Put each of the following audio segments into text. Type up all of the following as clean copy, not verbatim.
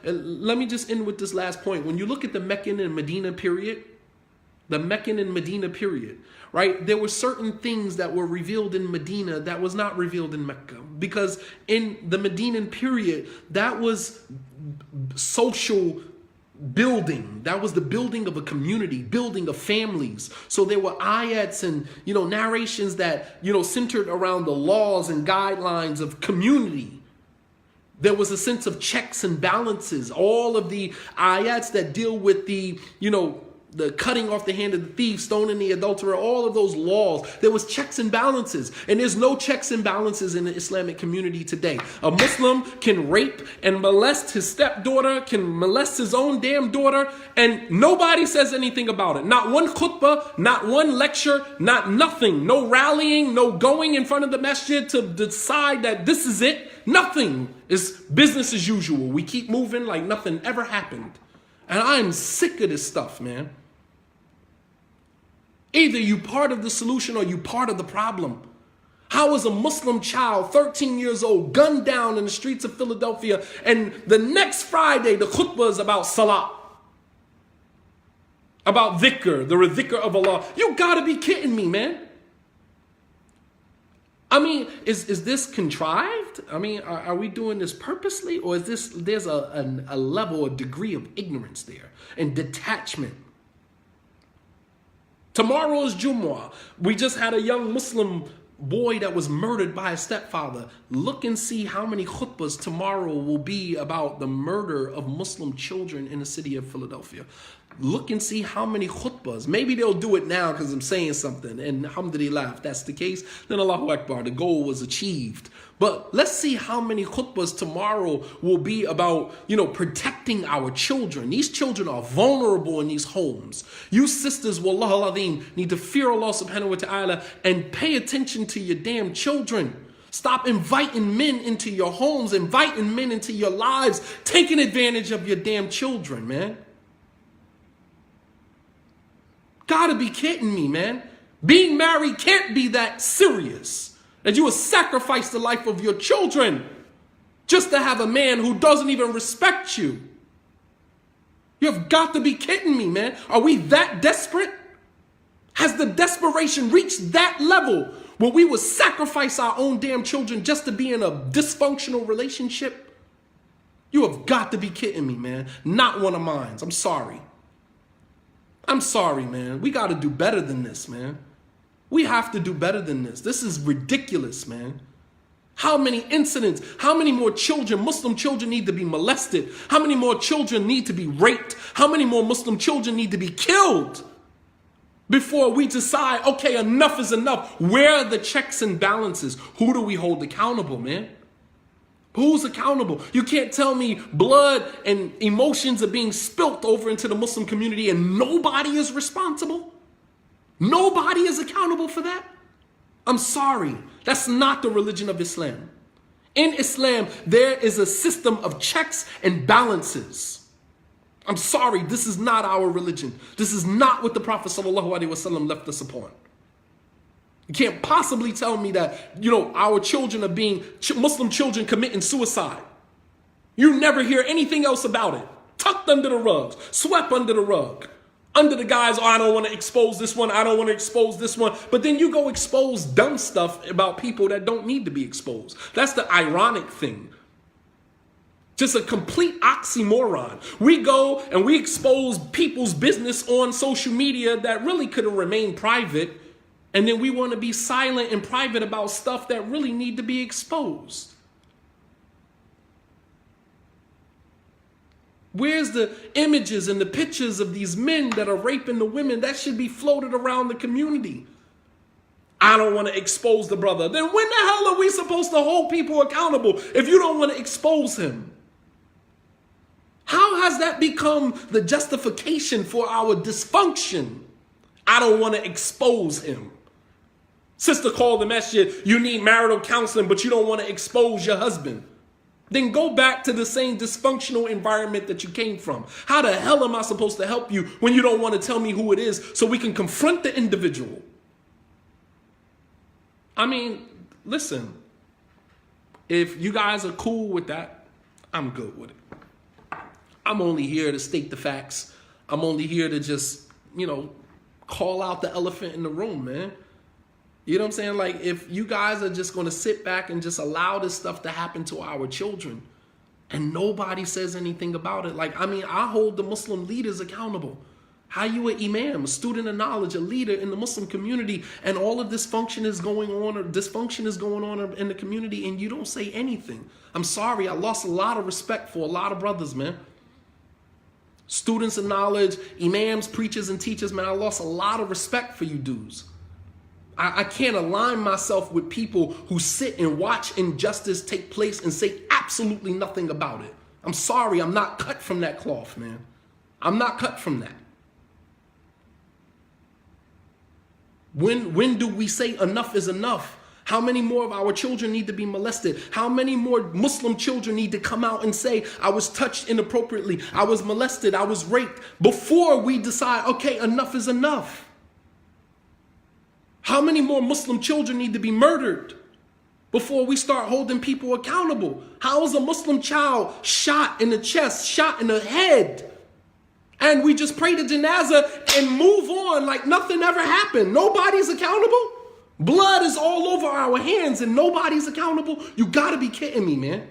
let me just end with this last point. When you look at the Meccan and Medina period, right? There were certain things that were revealed in Medina that was not revealed in Mecca. Because in the Medinan period, that was social building. That was the building of a community, building of families. So there were ayats and, narrations that, centered around the laws and guidelines of community. There was a sense of checks and balances. All of the ayats that deal with the cutting off the hand of the thief, stoning the adulterer, all of those laws. There was checks and balances. And there's no checks and balances in the Islamic community today. A Muslim can rape and molest his stepdaughter, can molest his own damn daughter, and nobody says anything about it. Not one khutbah, not one lecture, not nothing. No rallying, no going in front of the masjid to decide that this is it. Nothing. It's business as usual. We keep moving like nothing ever happened. And I'm sick of this stuff, man. Either you part of the solution or you part of the problem. How is a Muslim child, 13 years old, gunned down in the streets of Philadelphia, and the next Friday the khutbah is about salah, about dhikr, the dhikr of Allah? You gotta be kidding me, man. I mean, is this contrived? I mean, are we doing this purposely, or is there's a level, a degree of ignorance there and detachment? Tomorrow is Jumu'ah. We just had a young Muslim boy that was murdered by his stepfather. Look and see how many khutbahs tomorrow will be about the murder of Muslim children in the city of Philadelphia. Look and see how many khutbahs. Maybe they'll do it now because I'm saying something. And alhamdulillah, if that's the case, then Allahu Akbar, the goal was achieved. But let's see how many khutbahs tomorrow will be about, protecting our children. These children are vulnerable in these homes. You sisters, wallah al-azim, need to fear Allah subhanahu wa ta'ala and pay attention to your damn children. Stop inviting men into your homes, inviting men into your lives, taking advantage of your damn children, man. Gotta be kidding me, man. Being married can't be that serious that you would sacrifice the life of your children just to have a man who doesn't even respect you. You've got to be kidding me, man. Are we that desperate? Has the desperation reached that level where we would sacrifice our own damn children just to be in a dysfunctional relationship? You have got to be kidding me, man. Not one of mine. I'm sorry. I'm sorry, man. We got to do better than this, man. We have to do better than this. This is ridiculous, man. How many incidents, how many more children, Muslim children, need to be molested? How many more children need to be raped? How many more Muslim children need to be killed before we decide, okay, enough is enough? Where are the checks and balances? Who do we hold accountable, man? Who's accountable? You can't tell me blood and emotions are being spilt over into the Muslim community and nobody is responsible. Nobody is accountable for that. I'm sorry. That's not the religion of Islam. In Islam, there is a system of checks and balances. I'm sorry. This is not our religion. This is not what the Prophet ﷺ left us upon. You can't possibly tell me that, our children are Muslim children committing suicide. You never hear anything else about it. Tucked under the rugs, swept under the rug. Under the guise, I don't want to expose this one, I don't want to expose this one. But then you go expose dumb stuff about people that don't need to be exposed. That's the ironic thing. Just a complete oxymoron. We go and we expose people's business on social media that really could have remained private. And then we want to be silent and private about stuff that really need to be exposed. Where's the images and the pictures of these men that are raping the women? That should be floated around the community. I don't want to expose the brother. Then when the hell are we supposed to hold people accountable if you don't want to expose him? How has that become the justification for our dysfunction? I don't want to expose him. Sister called the masjid, you need marital counseling, but you don't want to expose your husband. Then go back to the same dysfunctional environment that you came from. How the hell am I supposed to help you when you don't want to tell me who it is so we can confront the individual? I mean, listen, if you guys are cool with that, I'm good with it. I'm only here to state the facts. I'm only here to just, call out the elephant in the room, man. You know what I'm saying? Like, if you guys are just going to sit back and just allow this stuff to happen to our children and nobody says anything about it. Like, I hold the Muslim leaders accountable. How you an imam, a student of knowledge, a leader in the Muslim community, and all of this dysfunction is going on in the community, and you don't say anything. I'm sorry, I lost a lot of respect for a lot of brothers, man. Students of knowledge, imams, preachers, and teachers, man, I lost a lot of respect for you dudes. I can't align myself with people who sit and watch injustice take place and say absolutely nothing about it. I'm sorry, I'm not cut from that cloth, man. I'm not cut from that. When do we say enough is enough? How many more of our children need to be molested? How many more Muslim children need to come out and say, I was touched inappropriately, I was molested, I was raped, before we decide, okay, enough is enough? How many more Muslim children need to be murdered before we start holding people accountable? How is a Muslim child shot in the chest, shot in the head, and we just pray the janazah and move on like nothing ever happened? Nobody's accountable? Blood is all over our hands and nobody's accountable? You gotta be kidding me, man.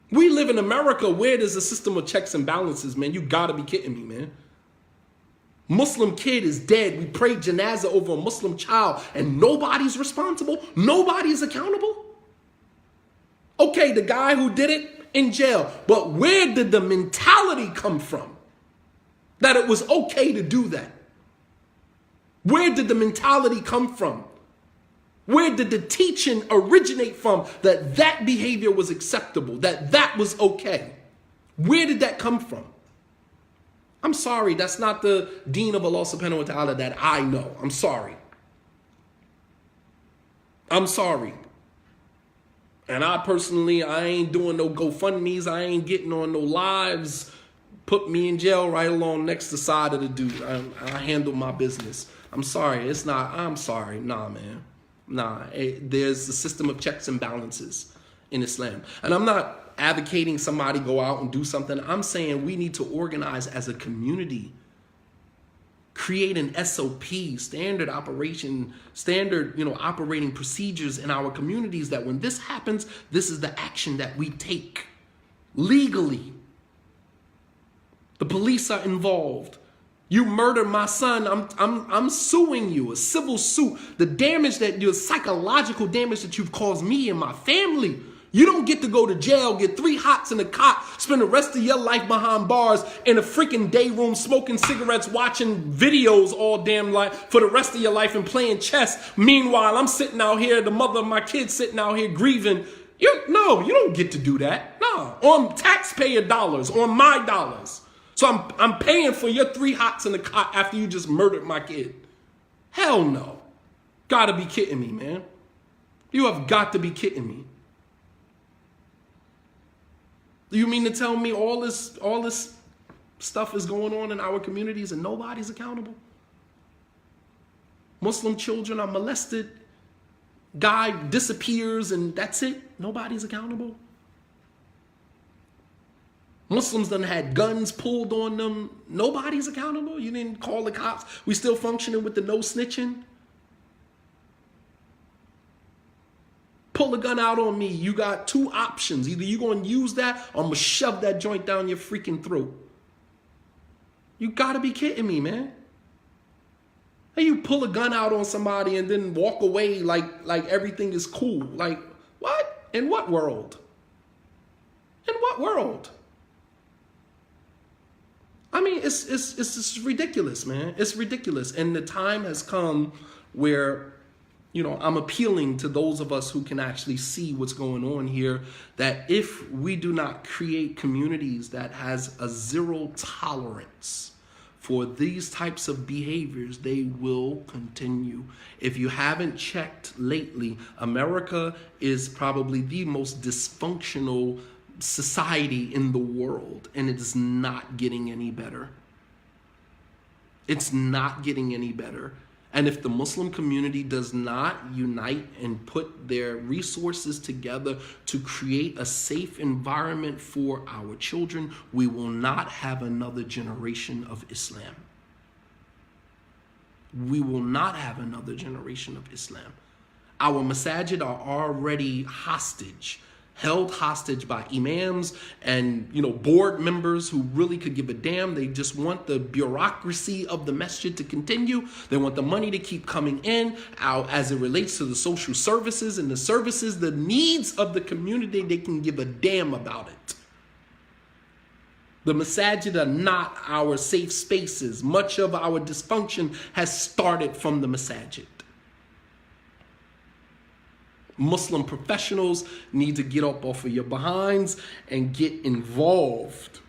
We live in America where there's a system of checks and balances, man. You gotta be kidding me, man. Muslim kid is dead. We prayed janazah over a Muslim child and nobody's responsible? Nobody's accountable? Okay, the guy who did it in jail, but where did the mentality come from that it was okay to do that? Where did the mentality come from? Where did the teaching originate from that that behavior was acceptable, that that was okay? Where did that come from? I'm sorry, that's not the deen of Allah subhanahu wa ta'ala that I know. I'm sorry. I'm sorry. And I personally, I ain't doing no GoFundMes. I ain't getting on no lives. Put me in jail right along next to the side of the dude. I handle my business. I'm sorry. It's not, I'm sorry. Nah, man. Nah. There's a system of checks and balances in Islam. And I'm not advocating somebody go out and do something. I'm saying we need to organize as a community. Create an SOP, standard operating procedures in our communities that when this happens, this is the action that we take legally. The police are involved. You murder my son, I'm suing you, a civil suit. The damage that your psychological damage that you've caused me and my family. You don't get to go to jail, get 3 hots in a cot, spend the rest of your life behind bars in a freaking day room, smoking cigarettes, watching videos all damn life for the rest of your life and playing chess. Meanwhile, I'm sitting out here, the mother of my kids sitting out here grieving. No, you don't get to do that. No, on taxpayer dollars, on my dollars. So I'm paying for your 3 hots in the cot after you just murdered my kid. Hell no. Gotta be kidding me, man. You have got to be kidding me. You mean to tell me all this stuff is going on in our communities and nobody's accountable? Muslim children are molested, guy disappears and that's it? Nobody's accountable? Muslims done had guns pulled on them. Nobody's accountable? You didn't call the cops? We still functioning with the no snitching? Pull a gun out on me. You got 2 options. Either you're going to use that or I'm going to shove that joint down your freaking throat. You got to be kidding me, man. Hey, you pull a gun out on somebody and then walk away like everything is cool. Like, what? In what world? In what world? I mean, it's just ridiculous, man. It's ridiculous. And the time has come where, I'm appealing to those of us who can actually see what's going on here, that if we do not create communities that has a zero tolerance for these types of behaviors, they will continue. If you haven't checked lately, America is probably the most dysfunctional society in the world, and it is not getting any better. It's not getting any better. And if the Muslim community does not unite and put their resources together to create a safe environment for our children, we will not have another generation of Islam. We will not have another generation of Islam. Our masajid are already hostage, held hostage by imams and board members who really could give a damn. They just want the bureaucracy of the masjid to continue. They want the money to keep coming in out as it relates to the social services and the services, the needs of the community. They can give a damn about it. The masajid are not our safe spaces. Much of our dysfunction has started from the masajid. Muslim professionals need to get up off of your behinds and get involved.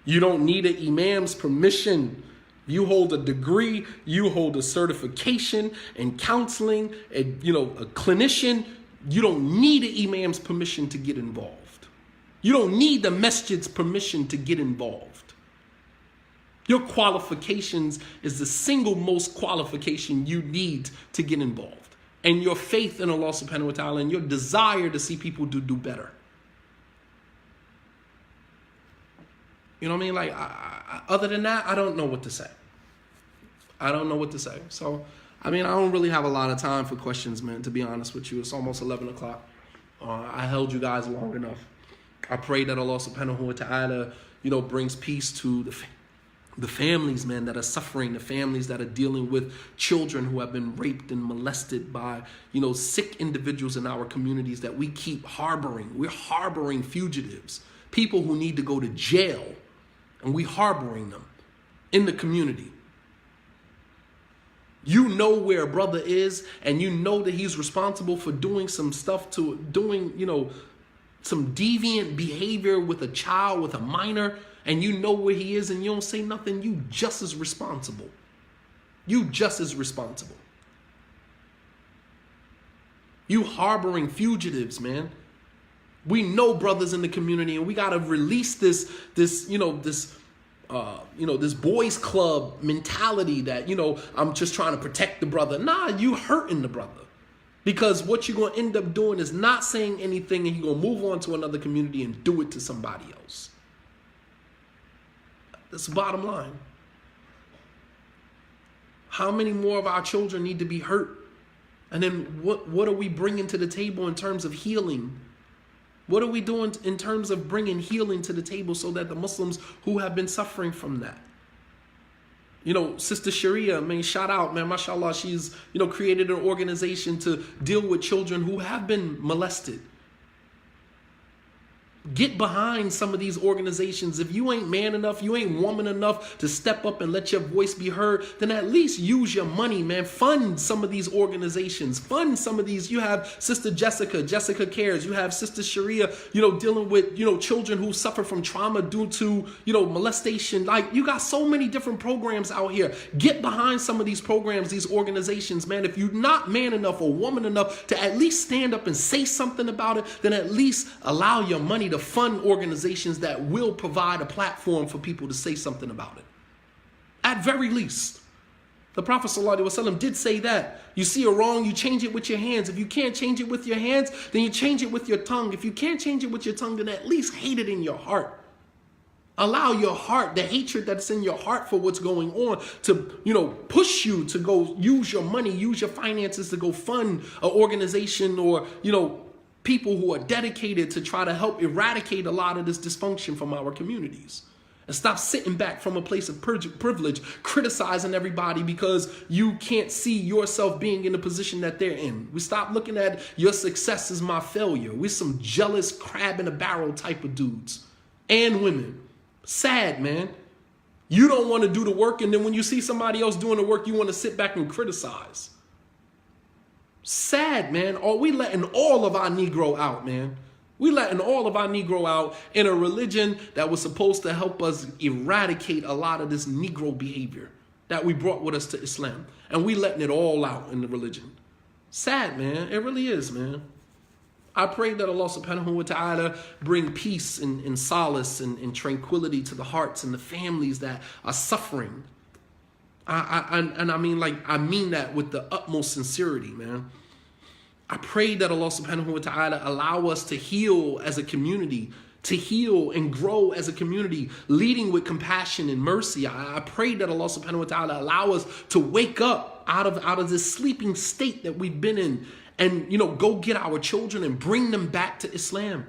You don't need an imam's permission. You hold a degree, you hold a certification in counseling, and a clinician. You don't need an imam's permission to get involved. You don't need the masjid's permission to get involved. Your qualifications is the single most qualification you need to get involved. And your faith in Allah subhanahu wa ta'ala and your desire to see people do better. You know what I mean? Like, other than that, I don't know what to say. I don't know what to say. So, I mean, I don't really have a lot of time for questions, man, to be honest with you. It's almost 11 o'clock. I held you guys long enough. I pray that Allah subhanahu wa ta'ala, brings peace to the families, man, that are suffering, the families that are dealing with children who have been raped and molested by, sick individuals in our communities that we keep harboring. We're harboring fugitives, people who need to go to jail, and we harboring them in the community. You know where a brother is, and you know that he's responsible for doing some stuff some deviant behavior with a child, with a minor, and you know where he is and you don't say nothing, you just as responsible. You just as responsible. You harboring fugitives, man. We know brothers in the community, and we got to release this boys club mentality that, I'm just trying to protect the brother. Nah, you hurting the brother. Because what you're going to end up doing is not saying anything, and you're going to move on to another community and do it to somebody else. That's the bottom line. How many more of our children need to be hurt? And then what are we bringing to the table in terms of healing? What are we doing in terms of bringing healing to the table so that the Muslims who have been suffering from that? Sister Sharia, man, shout out, man, mashallah, she's, created an organization to deal with children who have been molested. Get behind some of these organizations. If you ain't man enough, you ain't woman enough to step up and let your voice be heard, then at least use your money, man. Fund some of these organizations. Fund some of these. You have Sister Jessica Cares. You have Sister Sharia, dealing with, children who suffer from trauma due to, molestation. Like, you got so many different programs out here. Get behind some of these programs, these organizations, man. If you're not man enough or woman enough to at least stand up and say something about it, then at least allow your money to fund organizations that will provide a platform for people to say something about it. At very least. The Prophet ﷺ did say that. You see a wrong, you change it with your hands. If you can't change it with your hands, then you change it with your tongue. If you can't change it with your tongue, then at least hate it in your heart. Allow your heart, the hatred that's in your heart for what's going on, to, push you to go use your money, use your finances to go fund an organization or, people who are dedicated to try to help eradicate a lot of this dysfunction from our communities. And stop sitting back from a place of privilege, criticizing everybody because you can't see yourself being in the position that they're in. We stop looking at your success as my failure. We're some jealous crab in a barrel type of dudes and women. Sad, man. You don't want to do the work, and then when you see somebody else doing the work, you want to sit back and criticize. Sad, man. Are we letting all of our Negro out, man? We letting all of our Negro out in a religion that was supposed to help us eradicate a lot of this Negro behavior that we brought with us to Islam. And we letting it all out in the religion. Sad, man. It really is, man. I pray that Allah subhanahu wa ta'ala bring peace and solace and tranquility to the hearts and the families that are suffering. And I mean, like, I mean that with the utmost sincerity, man. I pray that Allah subhanahu wa ta'ala allow us to heal as a community, to heal and grow as a community, leading with compassion and mercy. I pray that Allah subhanahu wa ta'ala allow us to wake up out of this sleeping state that we've been in, and, you know, go get our children and bring them back to Islam.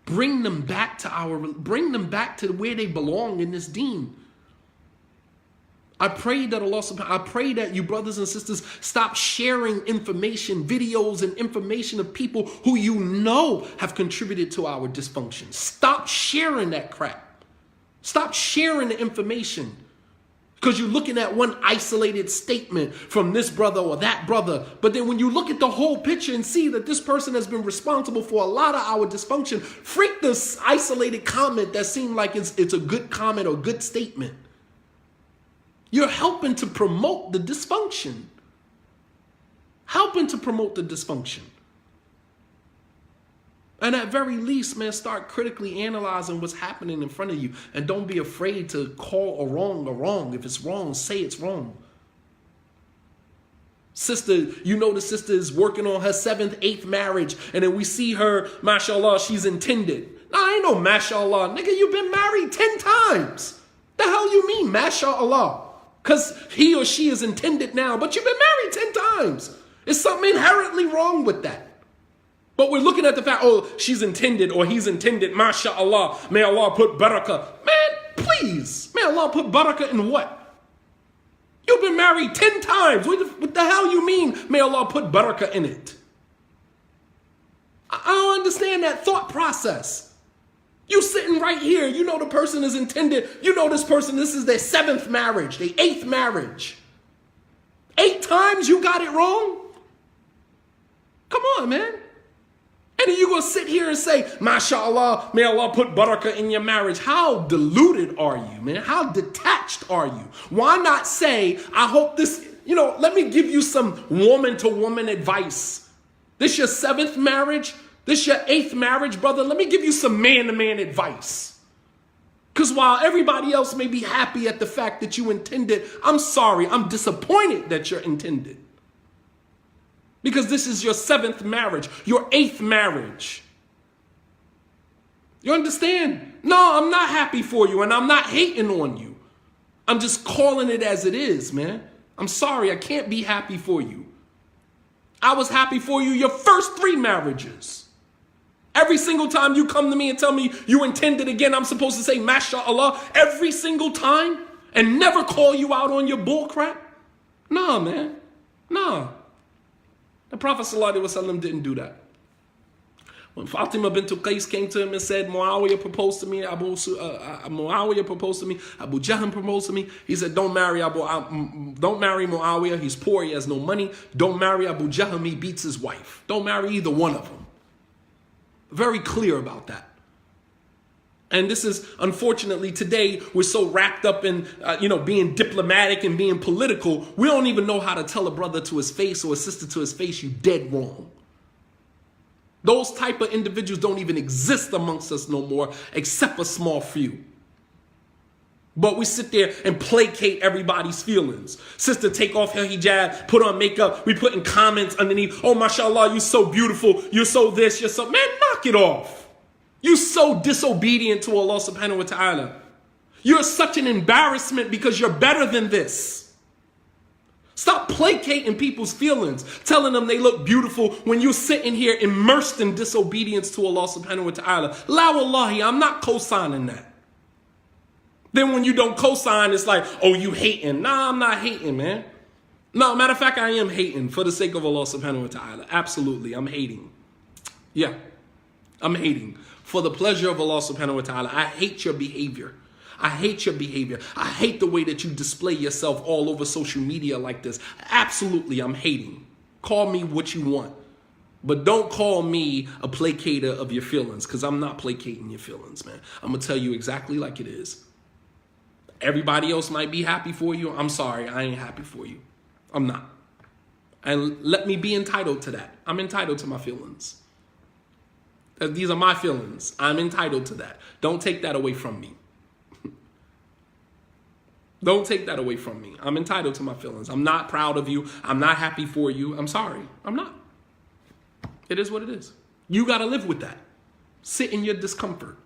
Bring them back to where they belong in this deen. I pray that I pray that you brothers and sisters stop sharing information, videos and information of people who you know have contributed to our dysfunction. Stop sharing that crap. Stop sharing the information. Because you're looking at one isolated statement from this brother or that brother. But then when you look at the whole picture and see that this person has been responsible for a lot of our dysfunction, freak this isolated comment that seemed like it's a good comment or good statement. You're helping to promote the dysfunction. Helping to promote the dysfunction. And at very least, man, start critically analyzing what's happening in front of you. And don't be afraid to call a wrong. If it's wrong, say it's wrong. Sister, you know the sister is working on her 7th, 8th marriage. And then we see her, mashallah, she's intended. Nah, I ain't no mashallah. Nigga, you've been married 10 times. The hell you mean, mashallah? Because he or she is intended now, but you've been married 10 times. There's something inherently wrong with that. But we're looking at the fact, oh, she's intended or he's intended, mashallah. May Allah put barakah. Man, please. May Allah put barakah in what? You've been married 10 times. What the hell you mean, may Allah put barakah in it? I don't understand that thought process. You sitting right here, you know the person is intended, you know this person, this is their 7th marriage, their 8th marriage. 8 times you got it wrong? Come on, man. And then you're going to sit here and say, mashallah, may Allah put barakah in your marriage. How deluded are you, man? How detached are you? Why not say, I hope this, let me give you some woman-to-woman advice. This your 7th marriage? This your 8th marriage, brother? Let me give you some man-to-man advice. Because while everybody else may be happy at the fact that you intended, I'm sorry, I'm disappointed that you're intended. Because this is your 7th marriage, your 8th marriage. You understand? No, I'm not happy for you, and I'm not hating on you. I'm just calling it as it is, man. I'm sorry, I can't be happy for you. I was happy for you your first 3 marriages. Every single time you come to me and tell me you intended again, I'm supposed to say, mashallah, every single time and never call you out on your bull crap? Nah, man. Nah. The Prophet ﷺ didn't do that. When Fatima bint Qais came to him and said, Muawiyah proposed to me, Abu Jahl proposed to me, he said, don't marry Muawiyah, he's poor, he has no money. Don't marry Abu Jahl, he beats his wife. Don't marry either one of them. Very clear about that. And this is, unfortunately, today, we're so wrapped up in, being diplomatic and being political, we don't even know how to tell a brother to his face or a sister to his face, you dead wrong. Those type of individuals don't even exist amongst us no more, except a small few. But we sit there and placate everybody's feelings. Sister, take off her hijab, put on makeup. We put in comments underneath, oh, mashallah, you're so beautiful. You're so this, you're so... Man, knock it off. You're so disobedient to Allah subhanahu wa ta'ala. You're such an embarrassment because you're better than this. Stop placating people's feelings, telling them they look beautiful when you're sitting here immersed in disobedience to Allah subhanahu wa ta'ala. La wallahi, I'm not co-signing that. Then when you don't co-sign, it's like, oh, you hating. Nah, I'm not hating, man. No, matter of fact, I am hating for the sake of Allah subhanahu wa ta'ala. Absolutely, I'm hating. Yeah, I'm hating. For the pleasure of Allah subhanahu wa ta'ala, I hate your behavior. I hate your behavior. I hate the way that you display yourself all over social media like this. Absolutely, I'm hating. Call me what you want. But don't call me a placater of your feelings, because I'm not placating your feelings, man. I'm going to tell you exactly like it is. Everybody else might be happy for you. I'm sorry, I ain't happy for you. I'm not. And let me be entitled to that. I'm entitled to my feelings. These are my feelings. I'm entitled to that. Don't take that away from me. Don't take that away from me. I'm entitled to my feelings. I'm not proud of you. I'm not happy for you. I'm sorry. I'm not. It is what it is. You got to live with that. Sit in your discomfort.